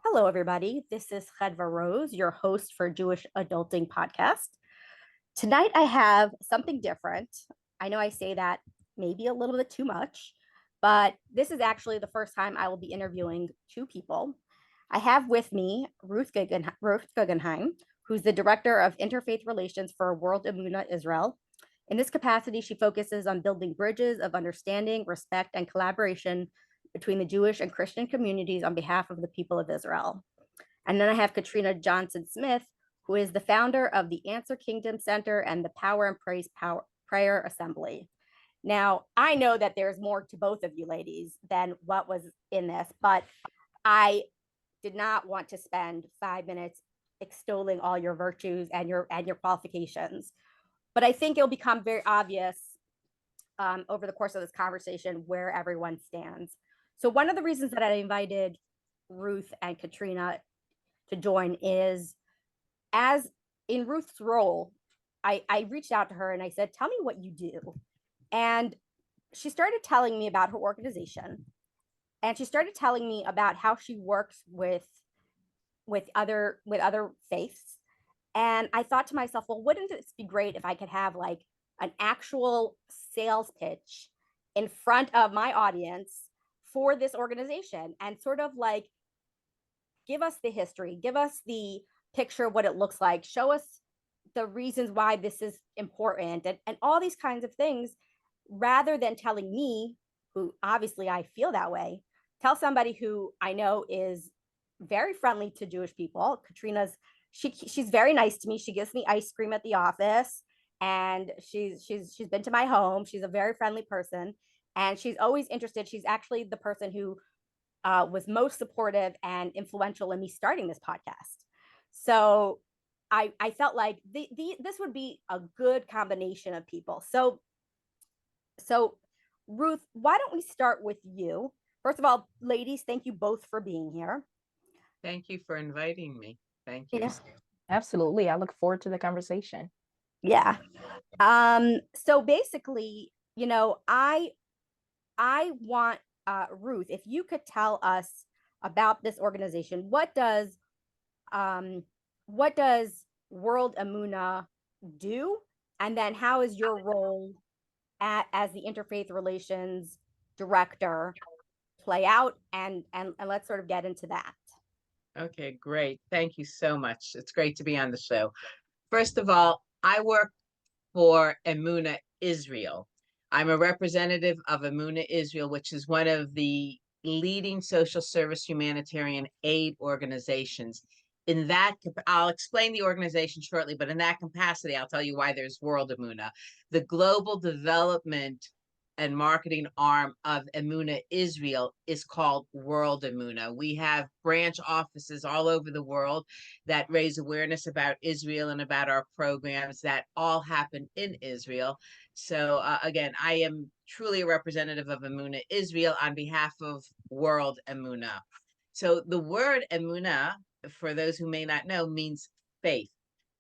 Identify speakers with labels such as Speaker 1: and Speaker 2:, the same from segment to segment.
Speaker 1: Hello, everybody. This is Chedva Rose, your host for Jewish Adulting Podcast. Tonight, I have something different. I know I say that maybe a little bit too much, but this is actually the first time I will be interviewing two people. I have with me Ruth Guggenheim, who's the Director of Interfaith Relations for World Emunah Israel. In this capacity, she focuses on building bridges of understanding, respect, and collaboration between the Jewish and Christian communities on behalf of the people of Israel. And then I have Katrina Johnson Smith, who is the founder of the Answer Kingdom Center and the Power and Prayer Assembly. Now, I know that there's more to both of you ladies than what was in this, but I did not want to spend 5 minutes extolling all your virtues and your qualifications. But I think it'll become very obvious over the course of this conversation where everyone stands. So one of the reasons that I invited Ruth and Katrina to join is, as in Ruth's role, I reached out to her and I said, tell me what you do. And she started telling me about her organization. And she started telling me about how she works with other faiths. And I thought to myself, well, wouldn't this be great if I could have like an actual sales pitch in front of my audience for this organization and sort of like give us the history, give us the picture of what it looks like, show us the reasons why this is important, and all these kinds of things, rather than telling me, who obviously I feel that way, tell somebody who I know is very friendly to Jewish people. She's very nice to me. She gives me ice cream at the office, and she's been to my home. She's a very friendly person, and she's always interested. She's actually the person who was most supportive and influential in me starting this podcast. So I felt like this would be a good combination of people. So Ruth, why don't we start with you? First of all, ladies, thank you both for being here.
Speaker 2: Thank you for inviting me. Thank you.
Speaker 1: Yeah.
Speaker 3: Absolutely. I look forward to the conversation.
Speaker 1: Yeah. So basically, I want Ruth, if you could tell us about this organization. Um, what does World Emunah do? And then how is your role as the interfaith relations director play out? And let's sort of get into that.
Speaker 2: Okay, great. Thank you so much. It's great to be on the show. First of all, I work for Emunah Israel. I'm a representative of Emunah Israel, which is one of the leading social service humanitarian aid organizations. I'll explain the organization shortly, but in that capacity, I'll tell you why there's World Emunah. The global development and marketing arm of Emunah Israel is called World Emunah. We have branch offices all over the world that raise awareness about Israel and about our programs that all happen in Israel. So again, I am truly a representative of Emunah Israel on behalf of World Emunah. So the word Emunah, for those who may not know, means faith.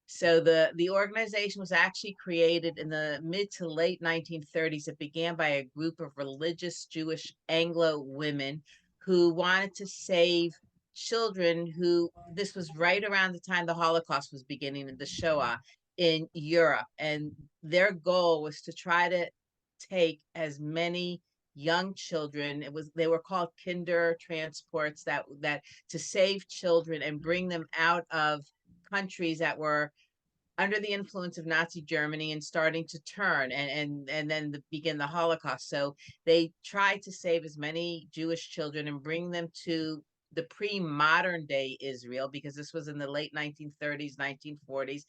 Speaker 2: So the organization was actually created in the mid to late 1930s. It began by a group of religious Jewish Anglo women who wanted to save children who, this was right around the time the Holocaust was beginning in the Shoah in Europe. And their goal was to try to take as many young children, they were called kinder transports, that to save children and bring them out of countries that were under the influence of Nazi Germany and starting to turn and then begin the Holocaust. So they tried to save as many Jewish children and bring them to the pre-modern day Israel, because this was in the late 1930s, 1940s.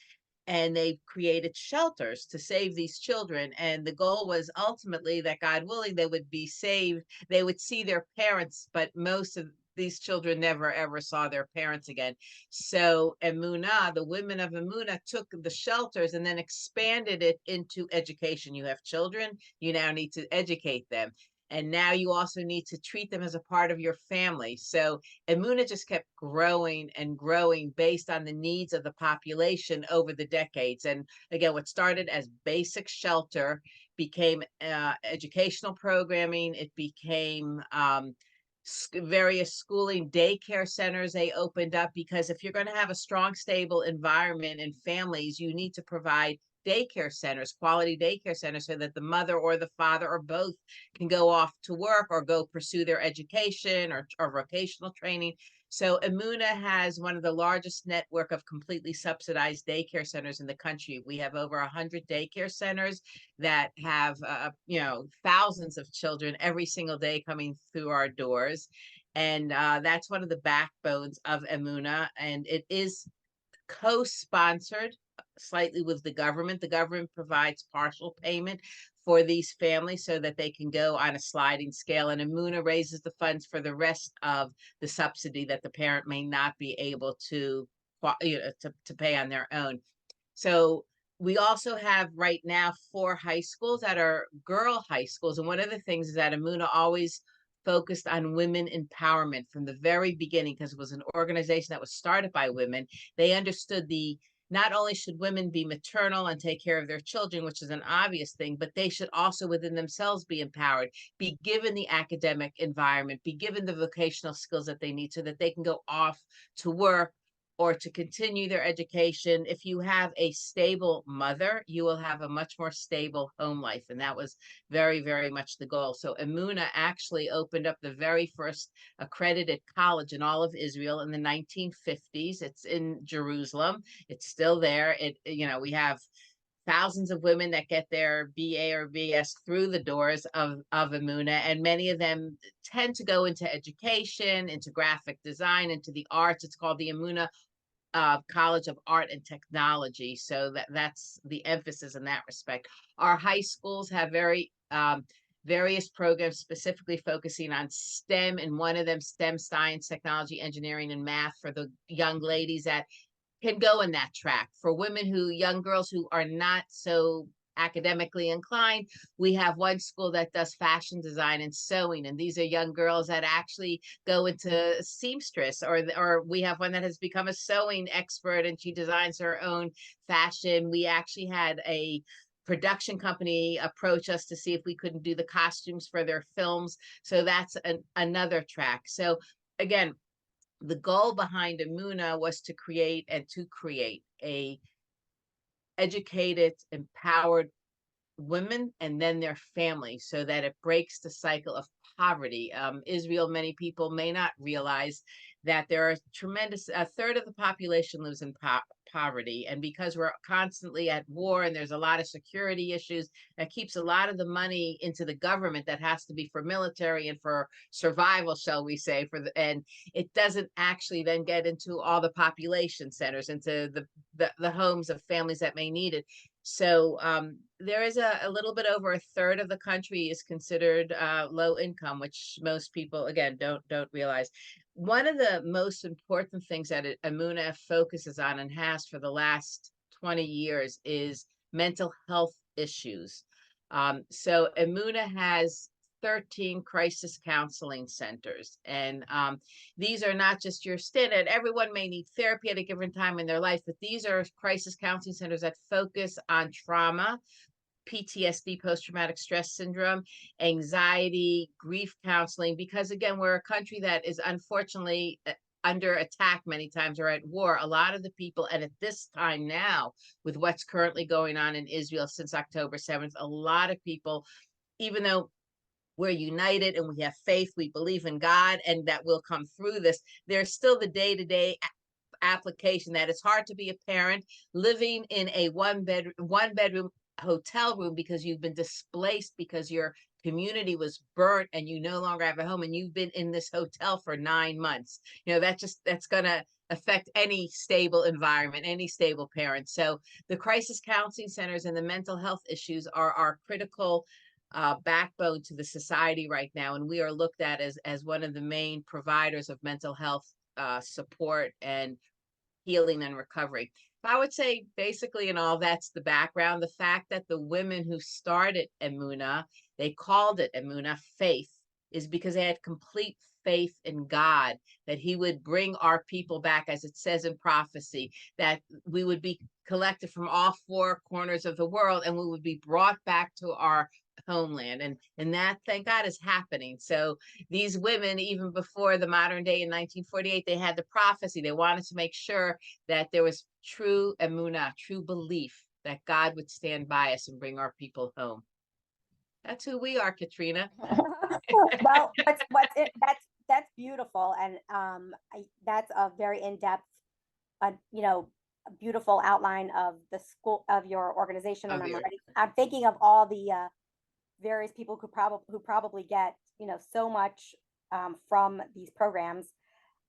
Speaker 2: And they created shelters to save these children. And the goal was ultimately that, God willing, they would be saved. They would see their parents, but most of these children never ever saw their parents again. So Emunah, the women of Emunah, took the shelters and then expanded it into education. You have children, you now need to educate them. And now you also need to treat them as a part of your family. So Emunah just kept growing and growing based on the needs of the population over the decades. And again, what started as basic shelter became educational programming. It became various schooling daycare centers they opened up, because if you're going to have a strong, stable environment and families, you need to provide daycare centers, quality daycare centers, so that the mother or the father or both can go off to work or go pursue their education or vocational training. So Emuna has one of the largest network of completely subsidized daycare centers in the country. We have over 100 daycare centers that have, thousands of children every single day coming through our doors. And that's one of the backbones of Emuna. And it is co-sponsored slightly with the government. The government provides partial payment for these families so that they can go on a sliding scale, and Emuna raises the funds for the rest of the subsidy that the parent may not be able to pay on their own. So we also have right now 4 high schools that are girl high schools, and one of the things is that Emuna always focused on women empowerment from the very beginning, because it was an organization that was started by women. They understood not only should women be maternal and take care of their children, which is an obvious thing, but they should also within themselves be empowered, be given the academic environment, be given the vocational skills that they need so that they can go off to work or to continue their education. If you have a stable mother, you will have a much more stable home life. And that was very, very much the goal. So Emuna actually opened up the very first accredited college in all of Israel in the 1950s. It's in Jerusalem. It's still there. We have thousands of women that get their BA or BS through the doors of Emuna, and many of them tend to go into education, into graphic design, into the arts. It's called the Emuna College of Art and Technology. So that's the emphasis in that respect. Our high schools have various programs specifically focusing on STEM, and one of them STEM, science, technology, engineering, and math, for the young ladies that can go in that track. For young girls who are not so academically inclined, we have one school that does fashion design and sewing, and these are young girls that actually go into seamstress, or we have one that has become a sewing expert and she designs her own fashion. We actually had a production company approach us to see if we couldn't do the costumes for their films. So that's another track. So again, the goal behind Emuna was to create a educated, empowered women and then their families, so that it breaks the cycle of poverty. Israel, many people may not realize that there are a third of the population lives in poverty. And because we're constantly at war and there's a lot of security issues, that keeps a lot of the money into the government that has to be for military and for survival, shall we say, and it doesn't actually then get into all the population centers, into the homes of families that may need it. So there is a little bit over a third of the country is considered low income, which most people, again, don't realize. One of the most important things that Emuna focuses on and has for the last 20 years is mental health issues. So Emuna has 13 crisis counseling centers. And these are not just your standard. Everyone may need therapy at a given time in their life, but these are crisis counseling centers that focus on trauma, PTSD, post-traumatic stress syndrome, anxiety, grief counseling, because again, we're a country that is unfortunately under attack many times, or at war. A lot of the people, and at this time now, with what's currently going on in Israel since October 7th, a lot of people, even though we're united and we have faith, we believe in God and that we'll come through this, there's still the day-to-day application that it's hard to be a parent living in a one bedroom hotel room because you've been displaced, because your community was burnt and you no longer have a home, and you've been in this hotel for 9 months. That's going to affect any stable environment, any stable parent. So the crisis counseling centers and the mental health issues are our critical backbone to the society right now, and we are looked at as one of the main providers of mental health support and healing and recovery. I would say basically, and all that's the background, the fact that the women who started Emuna, they called it Emuna faith, is because they had complete faith in God, that he would bring our people back, as it says in prophecy, that we would be collected from all 4 corners of the world and we would be brought back to our homeland, and that, thank God, is happening. So these women, even before the modern day in 1948, they had the prophecy. They wanted to make sure that there was true emunah, true belief that God would stand by us and bring our people home. That's who we are, Katrina.
Speaker 1: Well, that's beautiful, and that's a very in-depth, you know, a beautiful outline of the school of your organization. And I'm thinking of all the various people who probably get, you know, so much from these programs.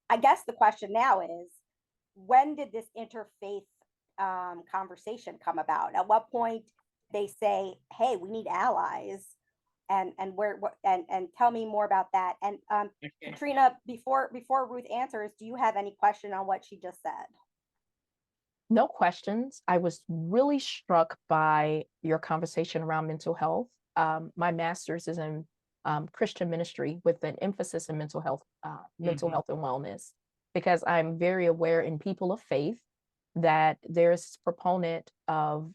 Speaker 1: I guess the question now is, when did this interfaith conversation come about? At what point they say, "Hey, we need allies," and and tell me more about that. And
Speaker 2: Okay.
Speaker 1: Katrina, before Ruth answers, do you have any question on what she just said?
Speaker 3: No questions. I was really struck by your conversation around mental health. My master's is in Christian ministry with an emphasis in mental health and wellness, because I'm very aware in people of faith that there's this proponent of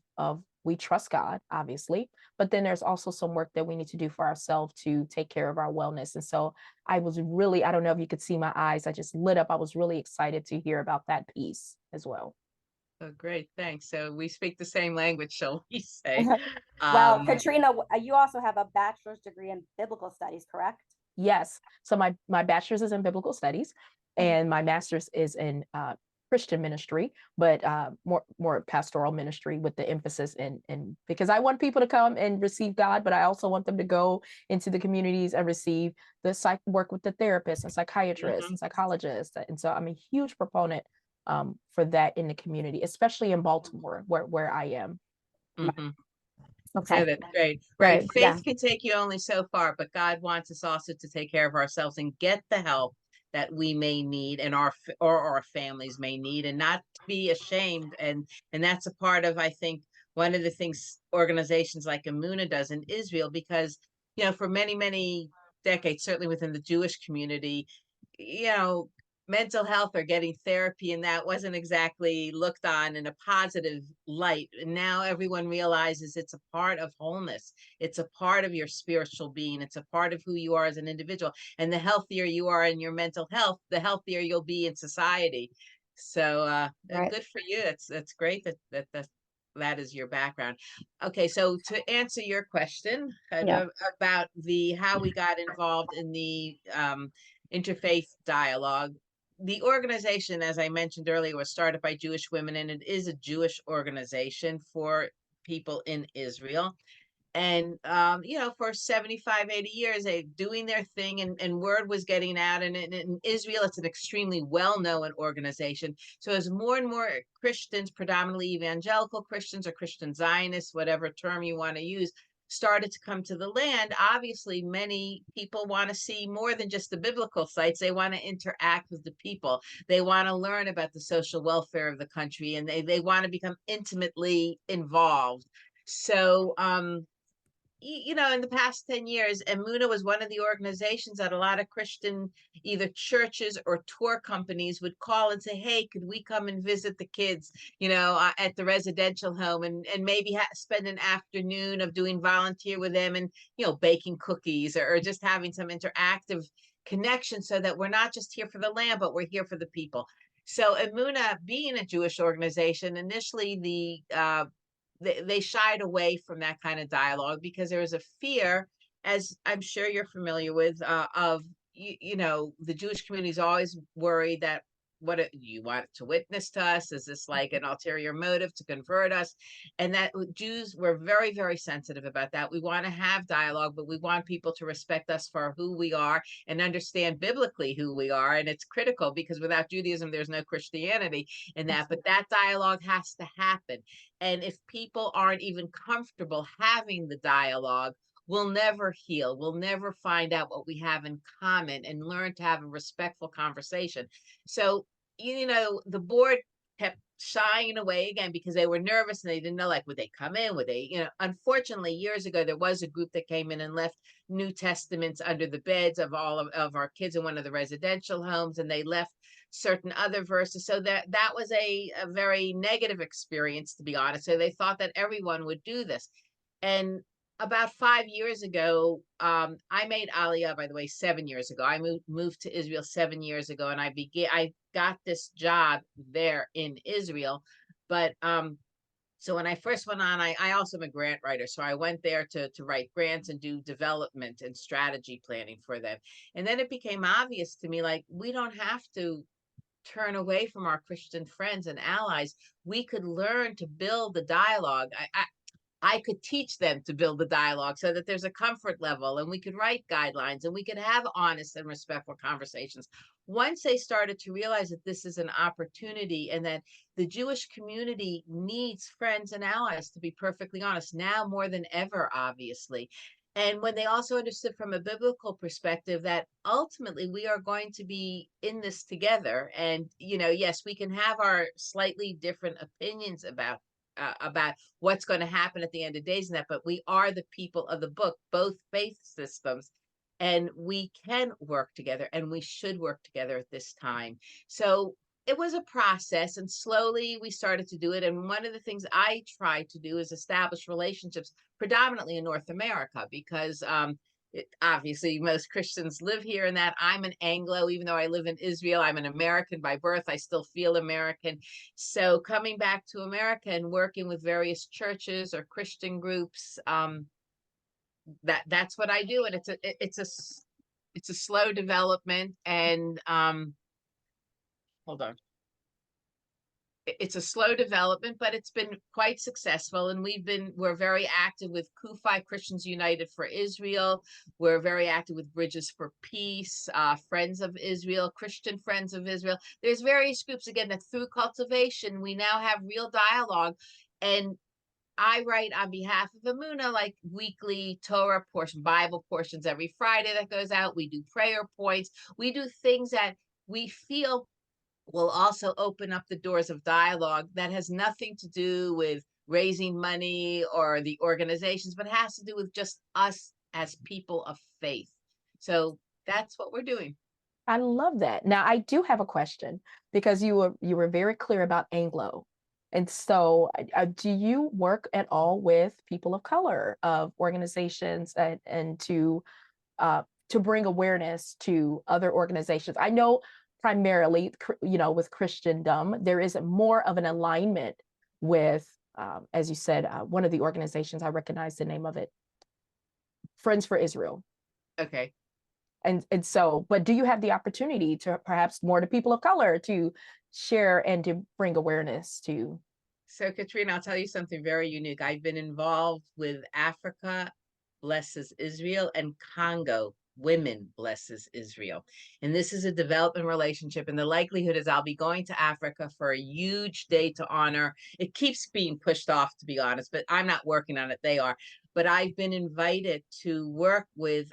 Speaker 3: we trust God, obviously, but then there's also some work that we need to do for ourselves to take care of our wellness. And so I was really, I don't know if you could see my eyes, I just lit up. I was really excited to hear about that piece as well.
Speaker 2: Oh, great. Thanks. So we speak the same language, shall we say.
Speaker 1: Well, Katrina, you also have a bachelor's degree in biblical studies, correct?
Speaker 3: Yes. So my bachelor's is in biblical studies, and my master's is in Christian ministry, but more pastoral ministry, with the emphasis in because I want people to come and receive God, but I also want them to go into the communities and receive the work with the therapists and psychiatrists and psychologists. And so I'm a huge proponent for that in the community, especially in Baltimore, where I am.
Speaker 1: Okay.
Speaker 2: Yeah, that's great. Right. Faith can take you only so far, but God wants us also to take care of ourselves and get the help that we may need and our families may need, and not be ashamed. And that's a part of, I think, one of the things organizations like Amuna does in Israel, because, you know, for many, many decades, certainly within the Jewish community, you know, mental health or getting therapy and that wasn't exactly looked on in a positive light. And now everyone realizes it's a part of wholeness. It's a part of your spiritual being. It's a part of who you are as an individual. And the healthier you are in your mental health, the healthier you'll be in society. So good for you. That's great that is your background. Okay, so to answer your question about the how we got involved in the interfaith dialogue, the organization, as I mentioned earlier, was started by Jewish women, and it is a Jewish organization for people in Israel. And, you know, for 75, 80 years, they doing their thing, and word was getting out. And in Israel, it's an extremely well-known organization. So as more and more Christians, predominantly evangelical Christians or Christian Zionists, whatever term you want to use, started to come to the land, obviously many people want to see more than just the biblical sites. They want to interact with the people. They want to learn about the social welfare of the country, and they want to become intimately involved. So you know, in the past 10 years, Emuna was one of the organizations that a lot of Christian, either churches or tour companies, would call and say, hey, could we come and visit the kids, you know, at the residential home, and maybe spend an afternoon of doing volunteer with them, and, you know, baking cookies, or just having some interactive connection, so that we're not just here for the land, but we're here for the people. So Emuna, being a Jewish organization, initially they shied away from that kind of dialogue, because there was a fear, as I'm sure you're familiar with, of you know, the Jewish community is always worried that, what you want to witness to us? Is this like an ulterior motive to convert us? And that Jews were very, very sensitive about that. We want to have dialogue, but we want people to respect us for who we are and understand biblically who we are. And it's critical, because without Judaism, there's no Christianity in that. But that dialogue has to happen. And if people aren't even comfortable having the dialogue, we'll never heal. We'll never find out what we have in common and learn to have a respectful conversation. So, you know, the board kept shying away again, because they were nervous and they didn't know, like, would they come in? Would they, you know, unfortunately, years ago, there was a group that came in and left New Testaments under the beds of all of our kids in one of the residential homes, and they left certain other verses. So that was a very negative experience, to be honest. So they thought that everyone would do this. And about 5 years ago, I made Aliyah, by the way, 7 years ago. I moved to Israel 7 years ago, and I got this job there in Israel. But so when I first went on, I also am a grant writer. So I went there to write grants and do development and strategy planning for them. And then it became obvious to me, like, we don't have to turn away from our Christian friends and allies. We could learn to build the dialogue. I could teach them to build the dialogue so that there's a comfort level, and we could write guidelines, and we could have honest and respectful conversations. Once they started to realize that this is an opportunity and that the Jewish community needs friends and allies, to be perfectly honest, now more than ever, obviously. And when they also understood from a biblical perspective that ultimately we are going to be in this together. And, yes, we can have our slightly different opinions about what's going to happen at the end of days and that, but we are the people of the book, both faith systems, and we can work together, and we should work together at this time. So it was a process, and slowly we started to do it. And one of the things I try to do is establish relationships predominantly in North America, because obviously most Christians live here, and that I'm an Anglo. Even though I live in Israel, I'm an American by birth. I still feel American. So coming back to America and working with various churches or Christian groups, that's what I do. And it's a slow development. And hold on. It's a slow development, but it's been quite successful. And we're very active with Kufi, Christians United for Israel. We're very active with Bridges for Peace, Friends of Israel, Christian Friends of Israel. There's various groups, again, that through cultivation, we now have real dialogue. And I write on behalf of Amuna, like weekly Torah Bible portions every Friday that goes out. We do prayer points. We do things that we feel will also open up the doors of dialogue that has nothing to do with raising money or the organizations, but has to do with just us as people of faith. So that's what we're doing.
Speaker 3: I love that. Now, I do have a question, because you were very clear about Anglo. And so do you work at all with people of color, of organizations, and to bring awareness to other organizations? I know primarily, with Christendom, there is more of an alignment with, as you said, one of the organizations, I recognize the name of it, Friends for Israel.
Speaker 2: Okay.
Speaker 3: And so, but do you have the opportunity to perhaps more to people of color to share and to bring awareness to?
Speaker 2: So Katrina, I'll tell you something very unique. I've been involved with Africa Blesses Israel and Congo Women Blesses Israel. And this is a development relationship. And the likelihood is I'll be going to Africa for a huge day to honor. It keeps being pushed off, to be honest, but I'm not working on it. They are. But I've been invited to work with,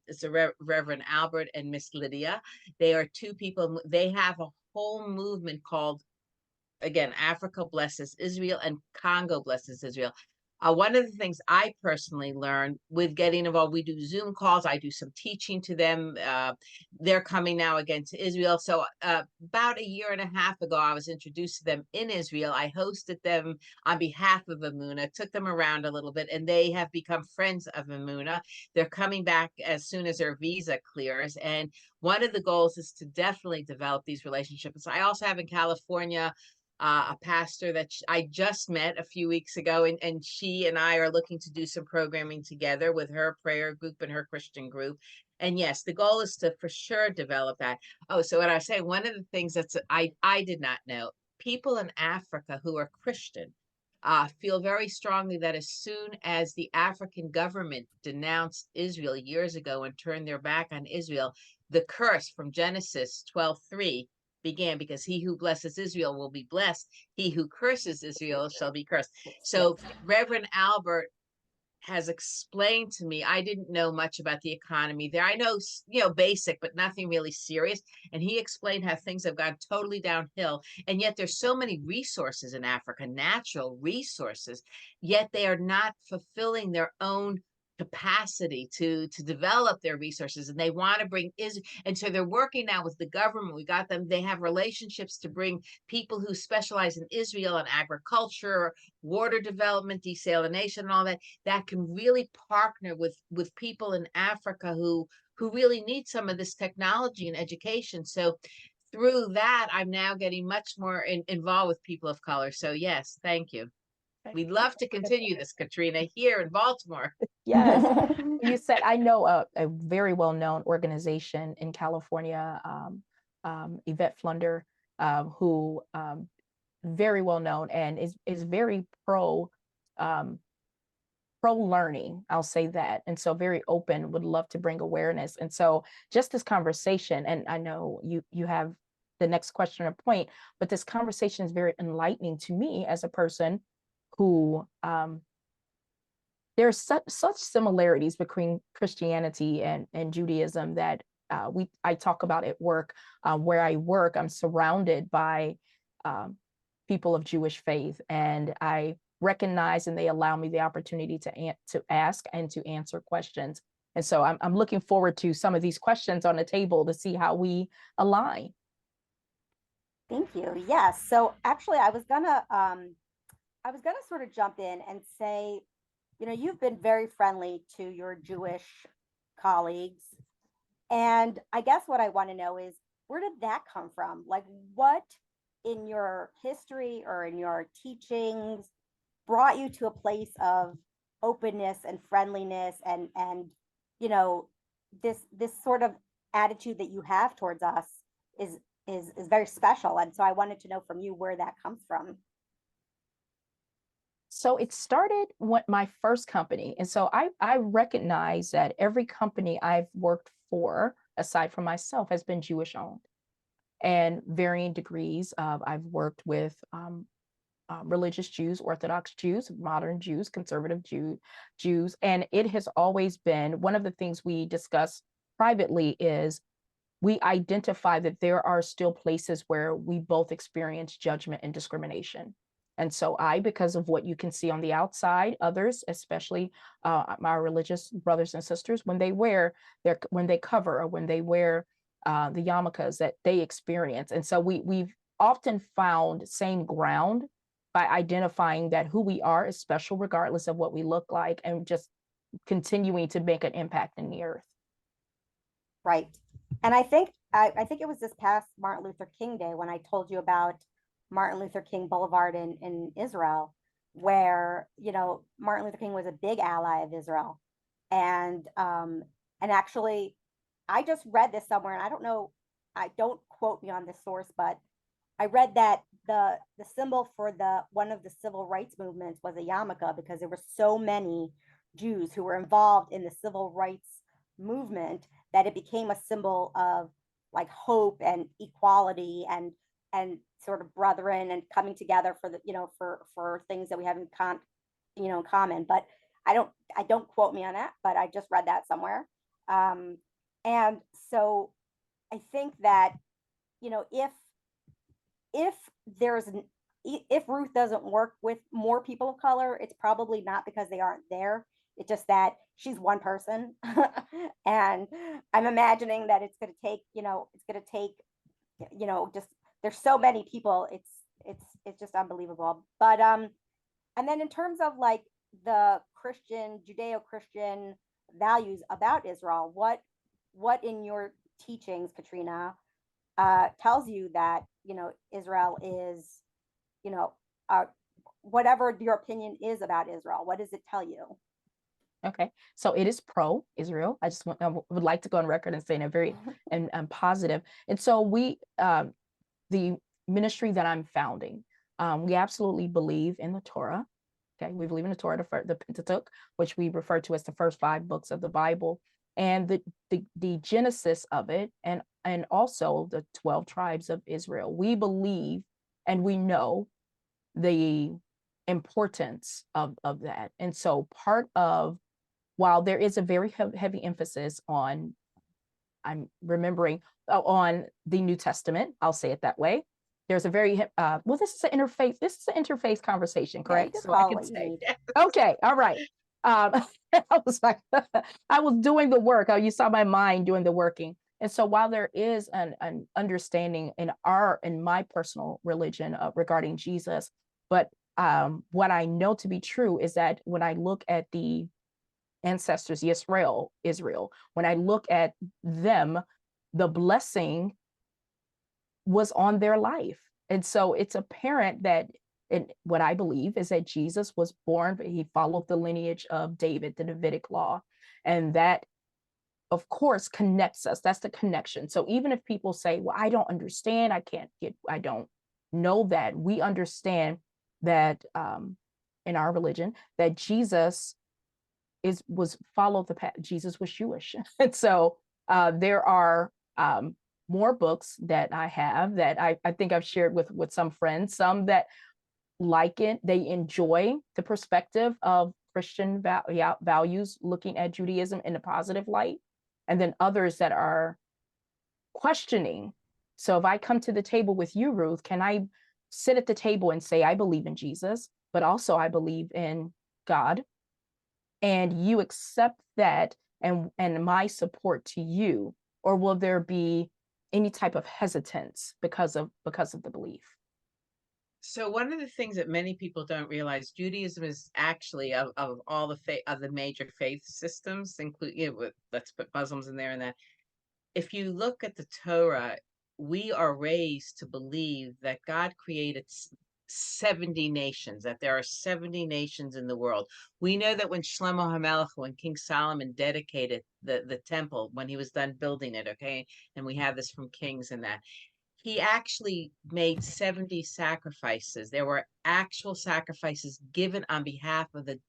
Speaker 2: it's a Reverend Albert and Miss Lydia. They are two people. They have a whole movement called, again, Africa Blesses Israel and Congo Blesses Israel. One of the things I personally learned with getting involved, we do Zoom calls. I do some teaching to them. They're coming now again to Israel. So about a year and a half ago, I was introduced to them in Israel. I hosted them on behalf of Amuna, took them around a little bit, and they have become friends of Amuna. They're coming back as soon as their visa clears. And one of the goals is to definitely develop these relationships. I also have in California a pastor that I just met a few weeks ago, and she and I are looking to do some programming together with her prayer group and her Christian group. And yes, the goal is to for sure develop that. Oh, so what I say, one of the things I did not know, people in Africa who are Christian feel very strongly that as soon as the African government denounced Israel years ago and turned their back on Israel, the curse from Genesis 12:3 began, because he who blesses Israel will be blessed. He who curses Israel shall be cursed. So Reverend Albert has explained to me, I didn't know much about the economy there. I know, basic, but nothing really serious. And he explained how things have gone totally downhill. And yet there's so many resources in Africa, natural resources, yet they are not fulfilling their own capacity to develop their resources, and they want to bring Israel. And so they're working now with the government. We got them. They have relationships to bring people who specialize in Israel and agriculture, water development, desalination, and all that. That can really partner with people in Africa who really need some of this technology and education. So through that, I'm now getting much more involved with people of color. So yes, thank you. We'd love to continue this, Katrina, here in Baltimore.
Speaker 3: Yes. You said, I know a very well-known organization in California, Yvette Flunder, who very well known and is very pro learning, I'll say that. And so very open, would love to bring awareness. And so just this conversation, and I know you have the next question or point, but this conversation is very enlightening to me as a person who there's such similarities between Christianity and Judaism that I talk about at work. Where I work, I'm surrounded by people of Jewish faith, and I recognize and they allow me the opportunity to ask and to answer questions. And so I'm looking forward to some of these questions on the table to see how we align.
Speaker 1: Thank you. Yes. So actually, I was gonna sort of jump in and say, you've been very friendly to your Jewish colleagues. And I guess what I want to know is, where did that come from? Like, what in your history or in your teachings brought you to a place of openness and friendliness and this sort of attitude that you have towards us is very special. And so I wanted to know from you where that comes from.
Speaker 3: So it started when my first company. And so I recognize that every company I've worked for, aside from myself, has been Jewish owned, and varying degrees of, I've worked with religious Jews, Orthodox Jews, modern Jews, conservative Jews. And it has always been one of the things we discuss privately is we identify that there are still places where we both experience judgment and discrimination. And so because of what you can see on the outside, others, especially my religious brothers and sisters, when they cover or when they wear the yarmulkes, that they experience. And so we've often found same ground by identifying that who we are is special regardless of what we look like, and just continuing to make an impact in the earth.
Speaker 1: Right. And I think it was this past Martin Luther King Day when I told you about Martin Luther King Boulevard in Israel, where Martin Luther King was a big ally of Israel, and actually, I just read this somewhere, and I don't know, don't quote me on this source, but I read that the symbol for one of the civil rights movements was a yarmulke, because there were so many Jews who were involved in the civil rights movement that it became a symbol of like hope and equality and sort of brethren and coming together for for things that we have in common. But I don't quote me on that, but I just read that somewhere. And so I think that if Ruth doesn't work with more people of color, it's probably not because they aren't there. It's just that she's one person. And I'm imagining that it's going to take, just, there's so many people. It's just unbelievable. But, and then in terms of like the Judeo-Christian values about Israel, what in your teachings, Katrina, tells you that, Israel is, whatever your opinion is about Israel, what does it tell you?
Speaker 3: Okay, so it is pro-Israel. I would like to go on record and say in a very and positive. And so the ministry that I'm founding, we absolutely believe in the Torah. Okay, we believe in the Torah, the Pentateuch, which we refer to as the first 5 books of the Bible, and the genesis of it, and also the 12 tribes of Israel. We believe and we know the importance of that. And so while there is a very heavy emphasis on, I'm remembering, on the New Testament, I'll say it that way. There's a very, this is an interfaith conversation, correct?
Speaker 1: Yeah,
Speaker 3: so I can say, okay, all right. Um, I was like, I was doing the work. You saw my mind doing the working. And so while there is an understanding in my personal religion regarding Jesus, but what I know to be true is that when I look at the ancestors, Israel, when I look at them, the blessing was on their life. And so it's apparent that what I believe is that Jesus was born, he followed the lineage of David, the Davidic law. And that, of course, connects us. That's the connection. So even if people say, well, I don't understand, I don't know that, we understand that in our religion, that Jesus was followed the path. Jesus was Jewish. And so there are more books that I have that I think I've shared with some friends, some that like it, they enjoy the perspective of Christian values, looking at Judaism in a positive light, and then others that are questioning. So if I come to the table with you, Ruth, can I sit at the table and say, I believe in Jesus, but also I believe in God, and you accept that and my support to you, or will there be any type of hesitance because of the belief?
Speaker 2: So one of the things that many people don't realize, Judaism is actually of all of the major faith systems, including, let's put Muslims in there, and that if you look at the Torah, we are raised to believe that God created 70 nations, that there are 70 nations in the world. We know that when Shlomo HaMelech, when King Solomon dedicated the temple, when he was done building it, okay, and we have this from Kings and that, he actually made 70 sacrifices. There were actual sacrifices given on behalf of the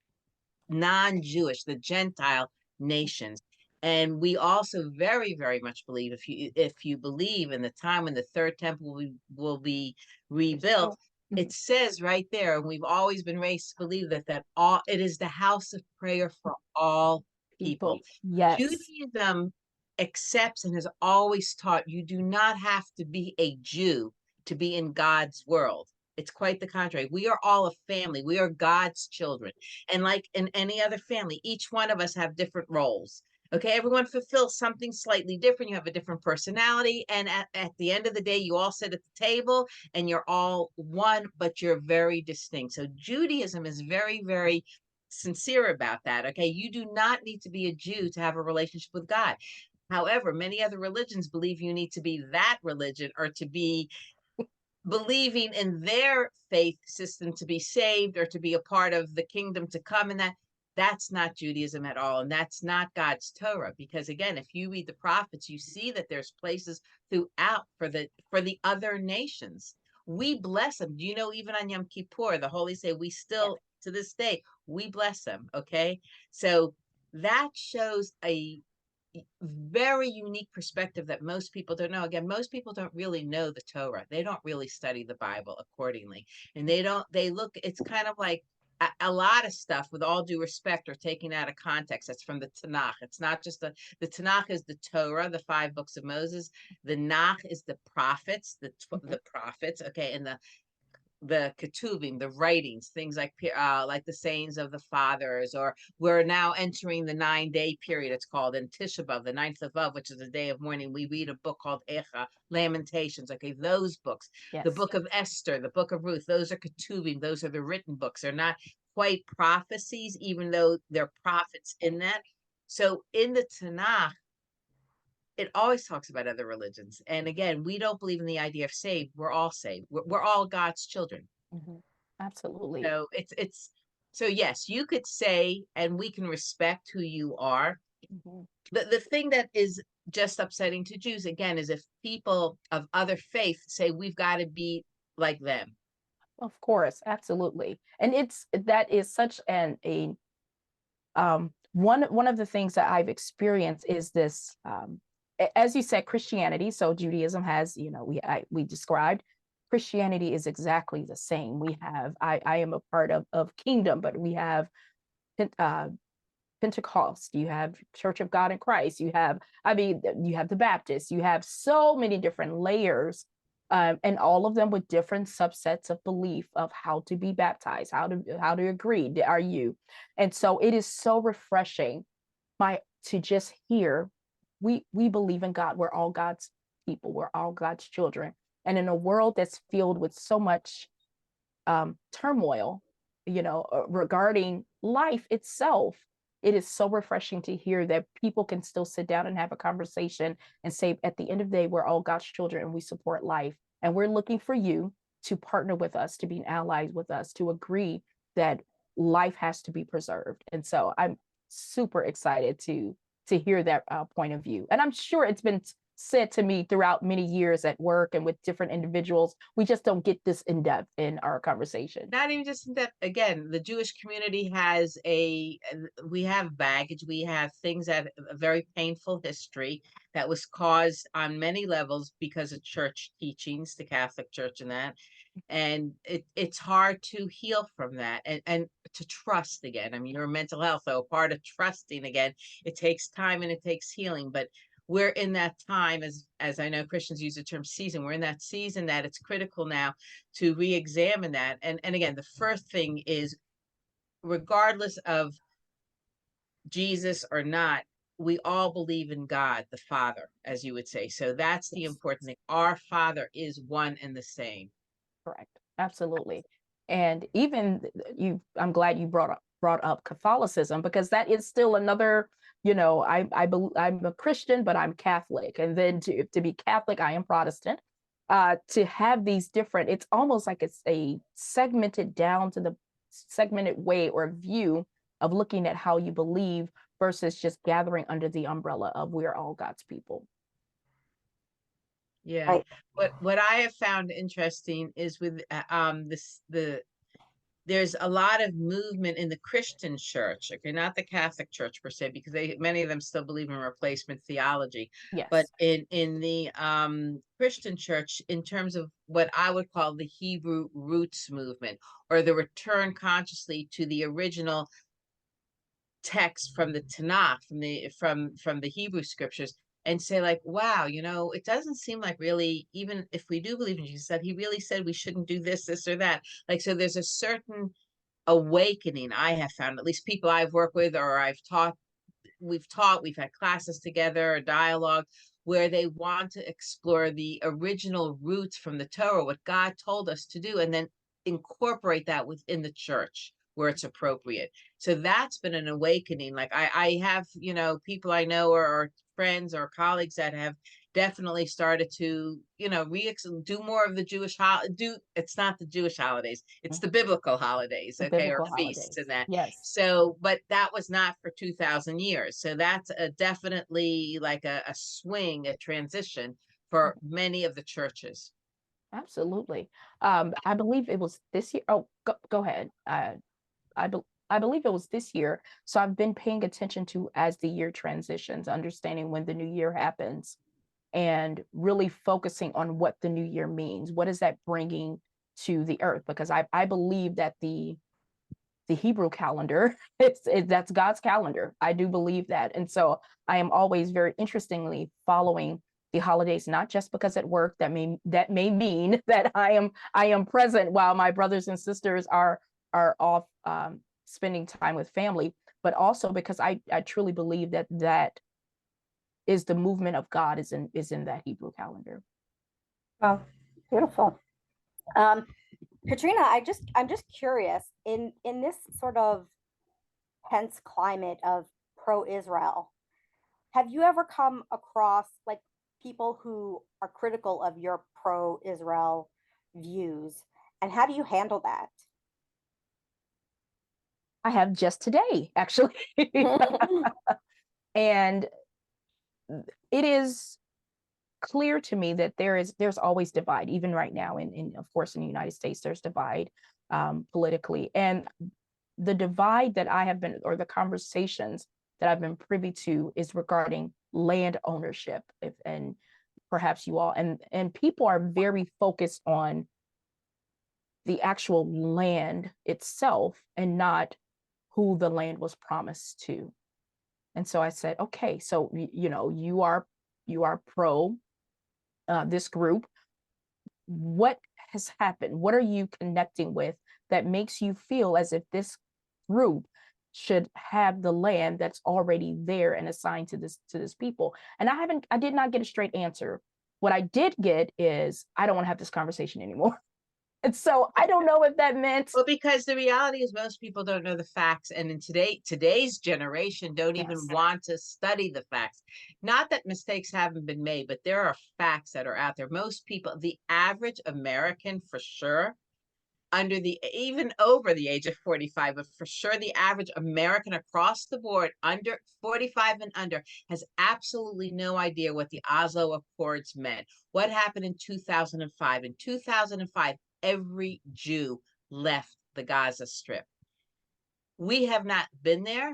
Speaker 2: non-Jewish, the Gentile nations. And we also very, very much believe, if you believe in the time when the third temple will be rebuilt, it says right there, and we've always been raised to believe that it is the house of prayer for all people.
Speaker 3: Yes.
Speaker 2: Judaism accepts and has always taught you do not have to be a Jew to be in God's world. It's quite the contrary. We are all a family. We are God's children. And like in any other family, each one of us have different roles. Okay, everyone fulfills something slightly different. You have a different personality. And at the end of the day, you all sit at the table and you're all one, but you're very distinct. So Judaism is very, very sincere about that. Okay, you do not need to be a Jew to have a relationship with God. However, many other religions believe you need to be that religion or to be believing in their faith system to be saved or to be a part of the kingdom to come, and that's not Judaism at all, and that's not God's Torah. Because again, if you read the prophets, you see that there's places throughout for the other nations. We bless them. Do you know, even on Yom Kippur, the holy say, we still to this day we bless them. Okay, so that shows a very unique perspective that most people don't know. Again, most people don't really know the Torah. They don't really study the Bible accordingly. And they look, it's kind of like a lot of stuff, with all due respect, are taken out of context. That's from the Tanakh. It's not just the Tanakh is the Torah, the 5 books of Moses. The Nach is the prophets, the prophets, okay, and the ketuvim, the writings, things like the sayings of the fathers, or we're now entering the 9-day period. It's called in Tisha B'av, the 9th of Av, which is the day of mourning. We read a book called Echa, Lamentations. Okay, those books, the book of Esther, the book of Ruth, those are ketuvim. Those are the written books. They're not quite prophecies, even though they're prophets in that. So in the Tanakh, it always talks about other religions. And again, we don't believe in the idea of saved. We're all saved. We're all God's children.
Speaker 3: Absolutely.
Speaker 2: So so yes, you could say, and we can respect who you are. The thing that is just upsetting to Jews, again, is if people of other faiths say we've got to be like them.
Speaker 3: Of course, absolutely. And that is such one of the things that I've experienced is this, as you said, Christianity. So Judaism has, we described Christianity is exactly the same. We have, I am a part of Kingdom, but we have Pentecost, you have Church of God in Christ, you have the Baptists, you have so many different layers and all of them with different subsets of belief of how to be baptized, how to agree. Are you? And so it is so refreshing to just hear we believe in God. We're all God's people. We're all God's children. And in a world that's filled with so much turmoil, regarding life itself, it is so refreshing to hear that people can still sit down and have a conversation and say, at the end of the day, we're all God's children and we support life. And we're looking for you to partner with us, to be allies with us, to agree that life has to be preserved. And so I'm super excited to hear that point of view. And I'm sure it's been said to me throughout many years at work and with different individuals. We just don't get this in depth in our conversation.
Speaker 2: Not even just in depth. Again, the Jewish community has we have baggage, we have things that a very painful history that was caused on many levels because of church teachings, the Catholic Church and that. And it's hard to heal from that and to trust again. I mean, you're mental health, so part of trusting again, it takes time and it takes healing, but we're in that time, as I know Christians use the term season, we're in that season that it's critical now to re-examine that. And again, the first thing is, regardless of Jesus or not, we all believe in God, the Father, as you would say. So that's the important thing. Our Father is one and the same.
Speaker 3: Correct. Absolutely. And even I'm glad you brought up Catholicism, because that is still another, I'm a Christian, but I'm Catholic. And then to be Catholic, I am Protestant. To have these different, it's almost like it's a segmented down to the segmented way or view of looking at how you believe versus just gathering under the umbrella of we're all God's people.
Speaker 2: Yeah. Right. What I have found interesting is with there's a lot of movement in the Christian church, okay, not the Catholic Church per se, because many of them still believe in replacement theology.
Speaker 3: Yes.
Speaker 2: But in the Christian church, in terms of what I would call the Hebrew roots movement, or the return consciously to the original text from the Tanakh, from the Hebrew scriptures, and say like, wow, it doesn't seem like, really, even if we do believe in Jesus, that he really said we shouldn't do this or that. Like, so there's a certain awakening I have found, at least people I've worked with or we've had classes together, a dialogue, where they want to explore the original roots from the Torah, what God told us to do, and then incorporate that within the church where it's appropriate. So that's been an awakening. Like I have, people I know or friends or colleagues that have definitely started to, do more of the Jewish it's not the Jewish holidays, it's the biblical holidays,
Speaker 3: The
Speaker 2: okay,
Speaker 3: biblical
Speaker 2: or feasts
Speaker 3: holidays.
Speaker 2: and that.
Speaker 3: Yes.
Speaker 2: So, but that was not for 2,000 years. So that's definitely like a swing, a transition for many of the churches.
Speaker 3: Absolutely. I believe it was this year. Oh, go ahead. I believe it was this year. So I've been paying attention to, as the year transitions, understanding when the new year happens, and really focusing on what the new year means. What is that bringing to the earth? Because I believe that the Hebrew calendar, that's God's calendar. I do believe that. And so I am always very interestingly following the holidays, not just because at work that may mean that I am present while my brothers and sisters are off spending time with family, but also because I truly believe that is the movement of God is in that Hebrew calendar.
Speaker 1: Oh, beautiful. Katrina, I'm just curious, in this sort of tense climate of pro-Israel, have you ever come across like people who are critical of your pro-Israel views, and how do you handle that?
Speaker 3: I have just today, actually. And it is clear to me that there's always divide, even right now, in of course in the United States there's divide politically, and the divide that I have been, or the conversations that I've been privy to, is regarding land ownership. And perhaps you all and people are very focused on the actual land itself and not who the land was promised to. And so I said, okay, so you are pro this group. what has happened? What are you connecting with that makes you feel as if this group should have the land that's already there and assigned to this people? And I did not get a straight answer. What I did get is I don't want to have this conversation anymore. And so I don't know if that meant
Speaker 2: Well, because the reality is most people don't know the facts, and in today's generation don't even
Speaker 3: yes,
Speaker 2: want to study the facts. Not that mistakes haven't been made, but there are facts that are out there. Most people, the average American for sure, even over the age of 45, but for sure the average American across the board under 45 and under has absolutely no idea what the Oslo Accords meant. What happened in 2005? In 2005, every Jew left the Gaza Strip. We have not been there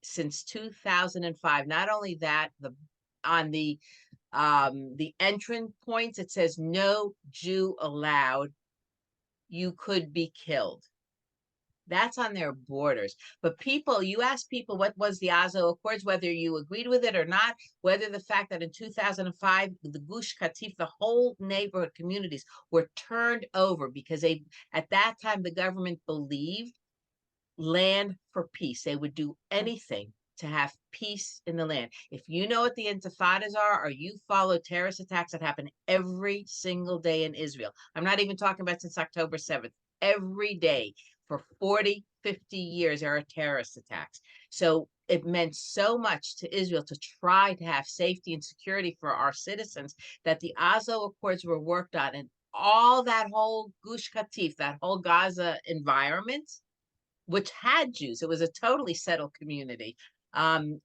Speaker 2: since 2005. Not only that, on the entrance points it says no Jew allowed. You could be killed. That's on their borders. But people, you ask people what was the Oslo Accords, whether you agreed with it or not, whether the fact that in 2005, the Gush Katif, the whole neighborhood communities were turned over because at that time, the government believed land for peace. They would do anything to have peace in the land. If you know what the intifadas are, or you follow terrorist attacks that happen every single day in Israel, I'm not even talking about since October 7th, every day for 40, 50 years, there are terrorist attacks. So it meant so much to Israel to try to have safety and security for our citizens that the Oslo Accords were worked on, and all that whole Gush Katif, that whole Gaza environment, which had Jews. It was a totally settled community.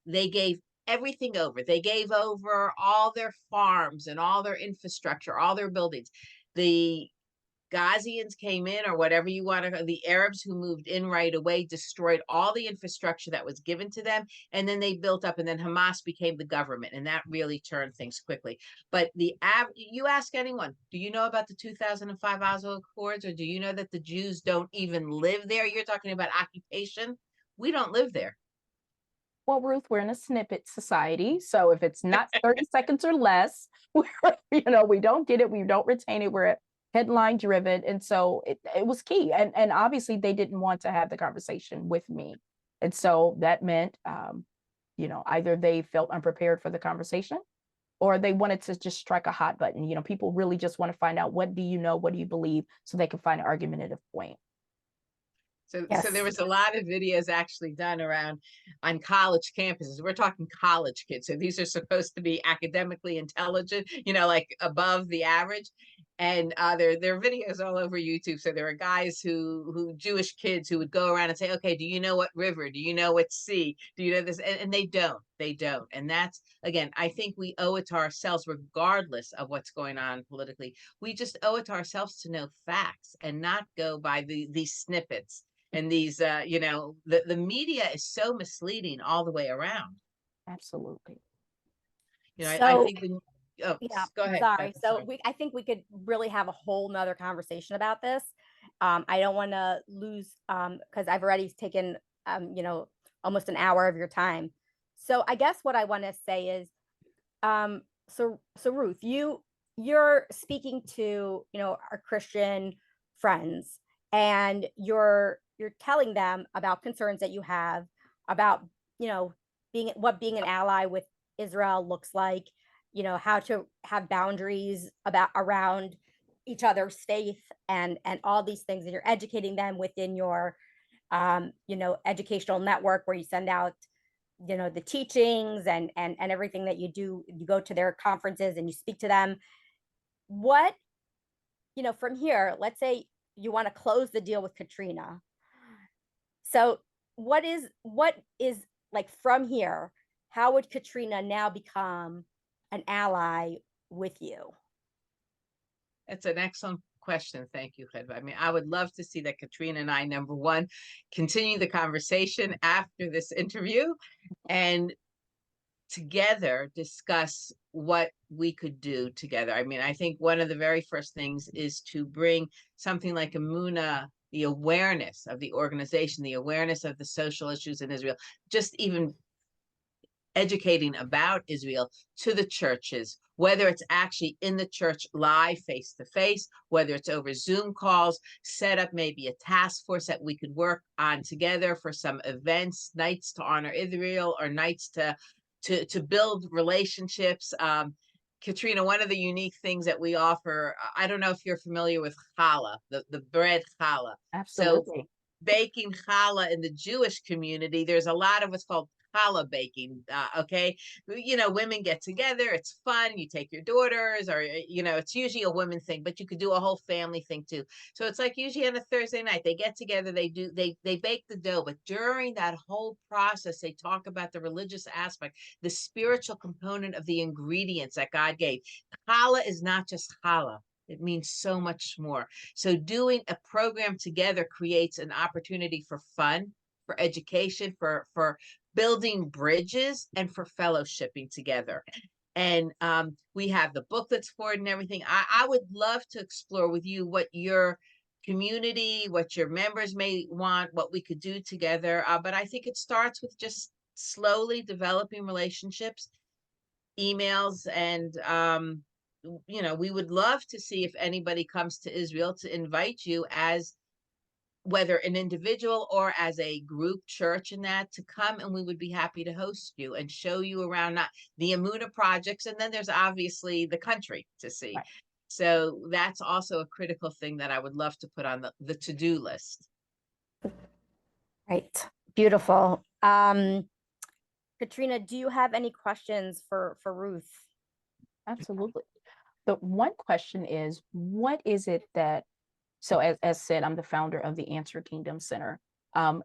Speaker 2: They gave everything over. They gave over all their farms and all their infrastructure, all their buildings. The Ghazians came in, or whatever you want to, the Arabs who moved in right away destroyed all the infrastructure that was given to them. And then they built up, and then Hamas became the government. And that really turned things quickly. But you ask anyone, do you know about the 2005 Oslo Accords, or do you know that the Jews don't even live there? You're talking about occupation. We don't live there.
Speaker 3: well, Ruth, we're in a snippet society. So if it's not 30 seconds or less, we don't get it. We don't retain it. We're headline driven. And so it was key. And obviously they didn't want to have the conversation with me. And so that meant, either they felt unprepared for the conversation or they wanted to just strike a hot button. People really just want to find out, what do you know? What do you believe? So they can find an argumentative point.
Speaker 2: So
Speaker 1: Yes.
Speaker 2: there was a lot of videos actually done around on college campuses. We're talking college kids. So these are supposed to be academically intelligent, like above the average. And there are videos all over YouTube. So there are guys who Jewish kids who would go around and say, okay, do you know what river? Do you know what sea? Do you know this? And they don't. They don't. And that's, again, I think we owe it to ourselves, regardless of what's going on politically. We just owe it to ourselves to know facts and not go by these snippets and these the media is so misleading all the way around.
Speaker 3: Absolutely.
Speaker 2: I think
Speaker 1: yeah,
Speaker 2: go ahead,
Speaker 1: sorry.
Speaker 2: Beth,
Speaker 1: So I think we could really have a whole nother conversation about this. I don't want to lose because I've already taken almost an hour of your time. So I guess what I want to say is so Ruth, you're speaking to our Christian friends, and you're telling them about concerns that you have about being an ally with Israel looks like, how to have boundaries around each other's faith and all these things, and you're educating them within your educational network where you send out the teachings and everything that you do. You go to their conferences and you speak to them. What, from here, let's say you want to close the deal with Katrina. So what is like from here, how would Katrina now become an ally with you?
Speaker 2: It's an excellent question. Thank you, Hedva. I mean, I would love to see that Katrina and I, number one, continue the conversation after this interview and together discuss what we could do together. I mean, I think one of the very first things is to bring something like Amuna, the awareness of the organization, the awareness of the social issues in Israel, just even educating about Israel to the churches, whether it's actually in the church live face to face, whether it's over Zoom calls, set up maybe a task force that we could work on together for some events, nights to honor Israel or nights to build relationships. Katrina, one of the unique things that we offer, I don't know if you're familiar with challah, the bread challah. So
Speaker 3: Absolutely.
Speaker 2: baking challah in the Jewish community, there's a lot of what's called challah baking. Okay, women get together. It's fun. You take your daughters, or it's usually a women thing, but you could do a whole family thing too. So it's like usually on a Thursday night they get together. They bake the dough, but during that whole process, they talk about the religious aspect, the spiritual component of the ingredients that God gave. Challah is not just challah. It means so much more. So doing a program together creates an opportunity for fun, for education, for building bridges, and for fellowshipping together. And we have the booklets for it and everything. I would love to explore with you what your community, what your members may want, what we could do together. But I think it starts with just slowly developing relationships, emails, and we would love to see if anybody comes to Israel to invite you as whether an individual or as a group church and that to come, and we would be happy to host you and show you around not the Amuna projects, and then there's obviously the country to see.
Speaker 3: Right.
Speaker 2: So that's also a critical thing that I would love to put on the to-do list.
Speaker 1: Right. Beautiful. Katrina, do you have any questions for Ruth?
Speaker 3: Absolutely. The one question is, what is it that, so as said, I'm the founder of the Answer Kingdom Center.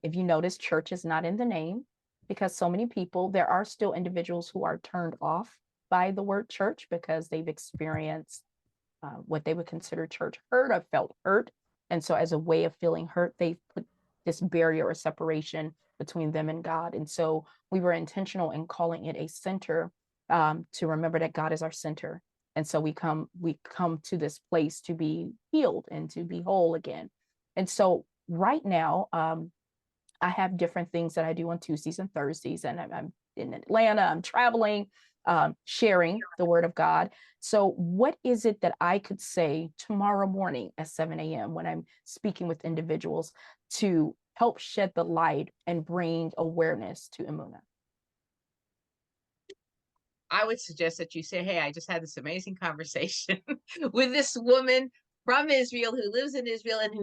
Speaker 3: If you notice, church is not in the name because so many people, there are still individuals who are turned off by the word church because they've experienced what they would consider church hurt or felt hurt. And so as a way of feeling hurt, they put this barrier or separation between them and God. And so we were intentional in calling it a center to remember that God is our center. And so we come to this place to be healed and to be whole again. And so right now, I have different things that I do on Tuesdays and Thursdays, and I'm in Atlanta, I'm traveling, sharing the word of God. So what is it that I could say tomorrow morning at 7 a.m. when I'm speaking with individuals to help shed the light and bring awareness to Emunah?
Speaker 2: I would suggest that you say, hey, I just had this amazing conversation with this woman from Israel who lives in Israel and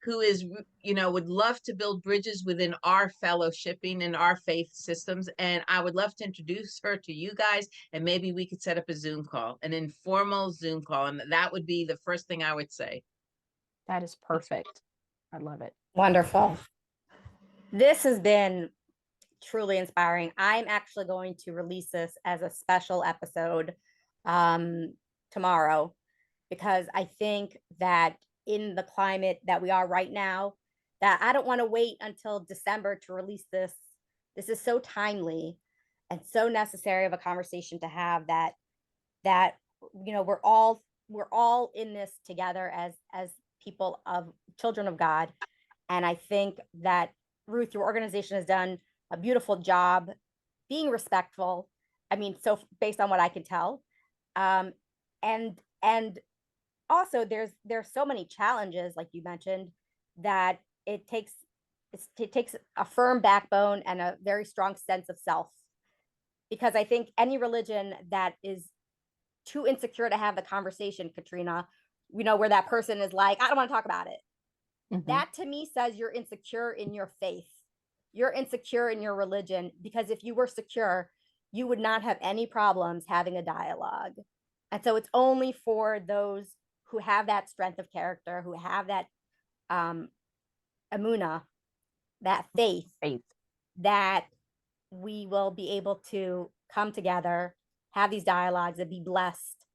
Speaker 2: who is, would love to build bridges within our fellowshipping and our faith systems. And I would love to introduce her to you guys, and maybe we could set up a Zoom call, an informal Zoom call. And that would be the first thing I would say.
Speaker 3: That is perfect. I love it.
Speaker 1: Wonderful. This has been truly inspiring. I'm actually going to release this as a special episode tomorrow, because I think that in the climate that we are right now, that I don't want to wait until December to release this. This is so timely and so necessary of a conversation to have, that we're all in this together as people of children of God. And I think that, Ruth, your organization has done a beautiful job being respectful. I mean, so based on what I can tell, and also there's so many challenges, like you mentioned, that it takes a firm backbone and a very strong sense of self. Because I think any religion that is too insecure to have the conversation, Katrina, where that person is like, I don't want to talk about it. Mm-hmm. That to me says you're insecure in your faith. You're insecure in your religion, because if you were secure, you would not have any problems having a dialogue. And so it's only for those who have that strength of character, who have that emunah, that faith, that we will be able to come together, have these dialogues, and be blessed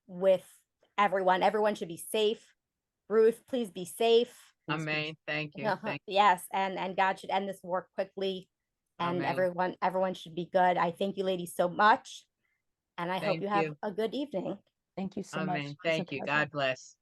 Speaker 1: with everyone. Everyone should be safe. Ruth, please be safe.
Speaker 2: Amen. Thank you. Thank you.
Speaker 1: Yes, and God should end this war quickly, and everyone should be good. I thank you, ladies, so much, and I hope you have a good evening.
Speaker 3: Thank you so much.
Speaker 2: Thank you. God bless.